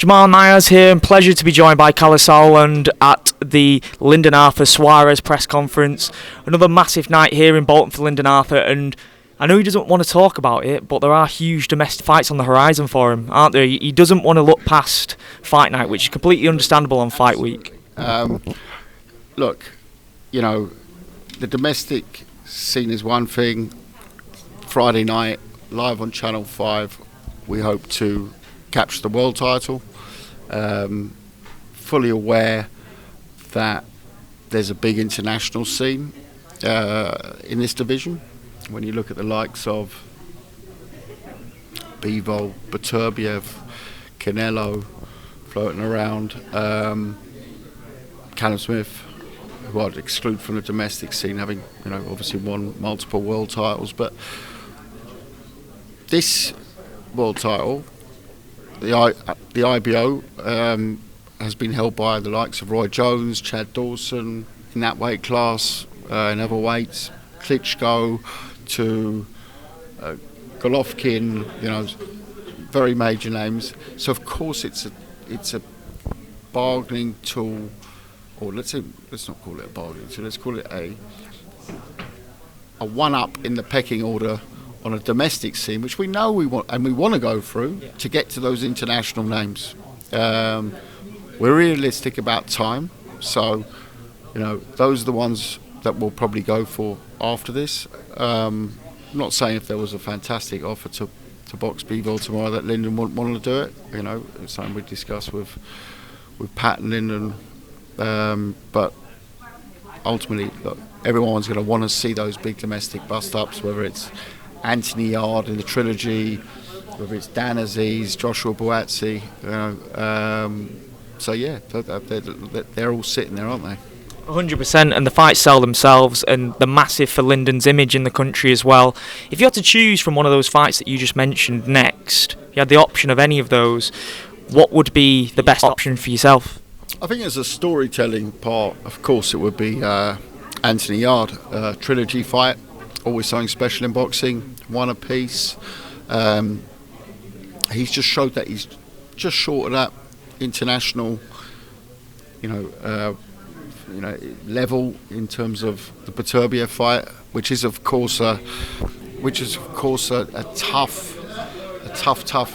Jamal Niaz here, and pleasure to be joined by Kalle Sauerland at the Lyndon Arthur Suarez press conference. Another massive night here in Bolton for Lyndon Arthur, and I know he doesn't want to talk about it, but there are huge domestic fights on the horizon for him, aren't there? He doesn't want to look past fight night, which is completely understandable on fight week. Look, you know, the domestic scene is one thing. Friday night, live on Channel 5, we hope to capture the world title. Fully aware that there's a big international scene in this division. When you look at the likes of Bivol, Beterbiev, Canelo floating around, Callum Smith, who I'd exclude from the domestic scene, having obviously won multiple world titles, but this world title, the IBO, has been held by the likes of Roy Jones, Chad Dawson in that weight class, in other weights, Klitschko to Golovkin, very major names. So of course it's a bargaining tool, or let's not call it a bargaining tool, let's call it a one-up in the pecking order on a domestic scene, which we know we want to go through to get to those international names. We're realistic about time, so those are the ones that we'll probably go for after this. I'm not saying if there was a fantastic offer to box Bivol tomorrow that Lyndon wouldn't want to do it. It's something we discuss with Pat and Lyndon. But ultimately, look, everyone's going to want to see those big domestic bust-ups, whether it's Anthony Yarde in the Trilogy, whether it's Dan Aziz, Joshua Buatsi. So yeah, they're all sitting there, aren't they? 100%, and the fights sell themselves, and they're massive for Lyndon's image in the country as well. If you had to choose from one of those fights that you just mentioned next, if you had the option of any of those, what would be the best option for yourself? I think as a storytelling part, of course, it would be Anthony Yarde, Trilogy fight, always something special in boxing, one apiece. He's just showed that he's just short of that international, level in terms of the Beterbiev fight, which is of course a tough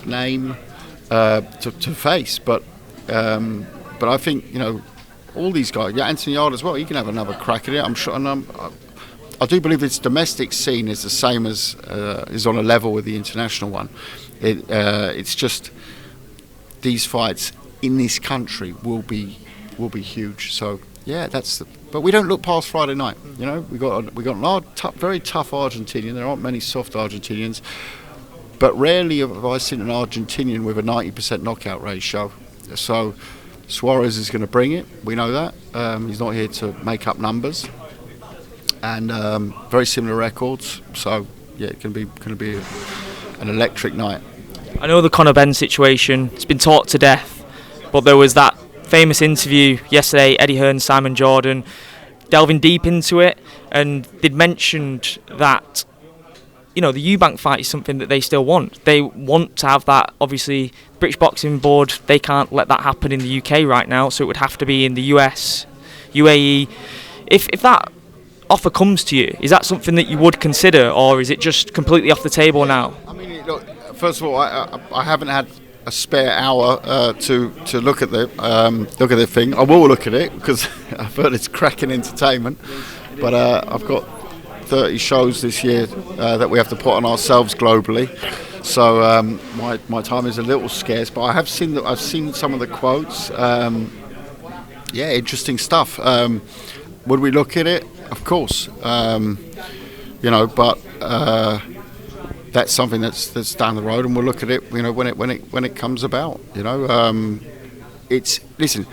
name to face. But I think all these guys, Anthony Yarde as well, he can have another crack at it. I'm sure, and I do believe its domestic scene is the same as is on a level with the international one. It's just these fights in this country will be huge. So yeah, but we don't look past Friday night. We got an very tough Argentinian. There aren't many soft Argentinians, but rarely have I seen an Argentinian with a 90% knockout ratio. So Suarez is going to bring it. We know that. He's not here to make up numbers, and very similar records. So yeah, it's going to be an electric night. I know the Conor Benn situation has been talked to death, but there was that famous interview yesterday, Eddie Hearn, Simon Jordan, delving deep into it, and they'd mentioned that the Eubank fight is something that they still want. They want to have that. Obviously, British Boxing Board, they can't let that happen in the UK right now, so it would have to be in the US, UAE. If that offer comes to you, is that something that you would consider, or is it just completely off the table now? I mean, look, first of all, I haven't had a spare hour to look at the thing. I will look at it because I've heard it's cracking entertainment. But I've got 30 shows this year that we have to put on ourselves globally. So my time is a little scarce. But I've seen some of the quotes. Interesting stuff. Would we look at it? Of course. But. That's something that's down the road, and we'll look at it. When it comes about. Listen.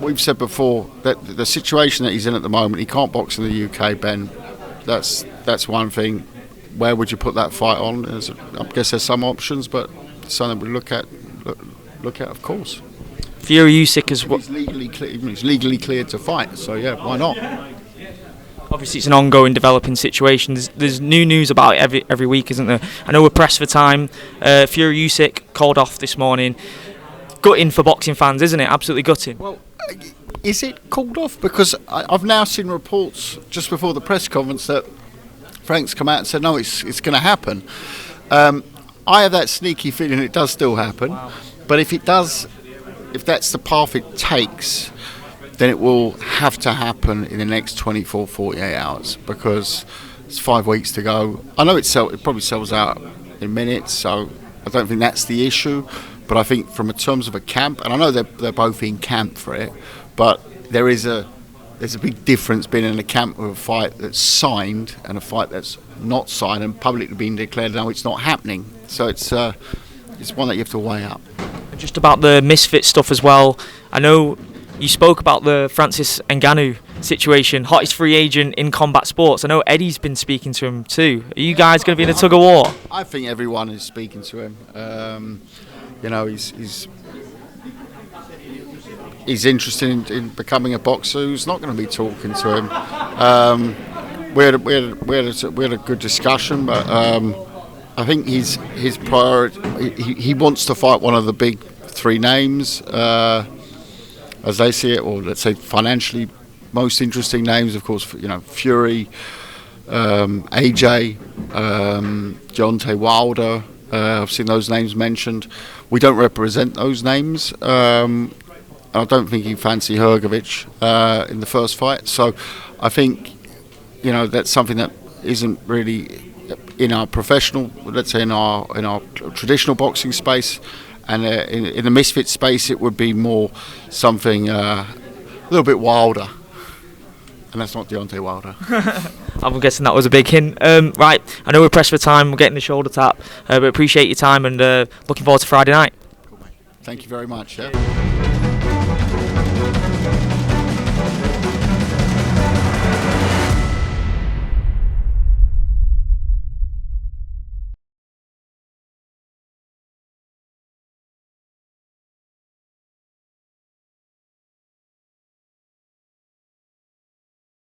We've said before that the situation that he's in at the moment, he can't box in the UK, Benn. That's one thing. Where would you put that fight on? I guess there's some options, but something we look at, of course. Fury Usyk as well. He's legally cleared to fight, so yeah, why not? Obviously, it's an ongoing, developing situation. There's new news about it every week, isn't there? I know we're pressed for time. Fury Usyk called off this morning. gutting for boxing fans, isn't it? Absolutely gutting. Well, is it called off? Because I've now seen reports just before the press conference that Frank's come out and said, no, it's going to happen. I have that sneaky feeling it does still happen. Wow. But if it does, if that's the path it takes, then it will have to happen in the next 24, 48 hours, because it's 5 weeks to go. I know it probably sells out in minutes, so I don't think that's the issue. But I think from terms of a camp, and I know they're both in camp for it, but there's a big difference being in a camp with a fight that's signed and a fight that's not signed and publicly being declared now it's not happening. So it's one that you have to weigh up. Just about the Misfits stuff as well. I know you spoke about the Francis Ngannou situation, hottest free agent in combat sports. I know Eddie's been speaking to him too. Are you guys going to be in a tug of war? I think everyone is speaking to him. You know, he's interested in becoming a boxer. Who's not going to be talking to him? We had a good discussion, but I think his priority. He wants to fight one of the big three names, as they see it, or let's say financially most interesting names. Of course, you know, Fury, AJ, Deontay Wilder. I've seen those names mentioned. We don't represent those names. I don't think he fancy Hrgovic in the first fight. So I think, you know, that's something that isn't really in our professional, let's say in our traditional boxing space, and in the Misfit space, it would be more something a little bit wilder. And that's not Deontay Wilder. I'm guessing that was a big hint. Right, I know we're pressed for time. We're getting the shoulder tap, but appreciate your time and looking forward to Friday night. Cool, mate. Thank you very much. Yeah.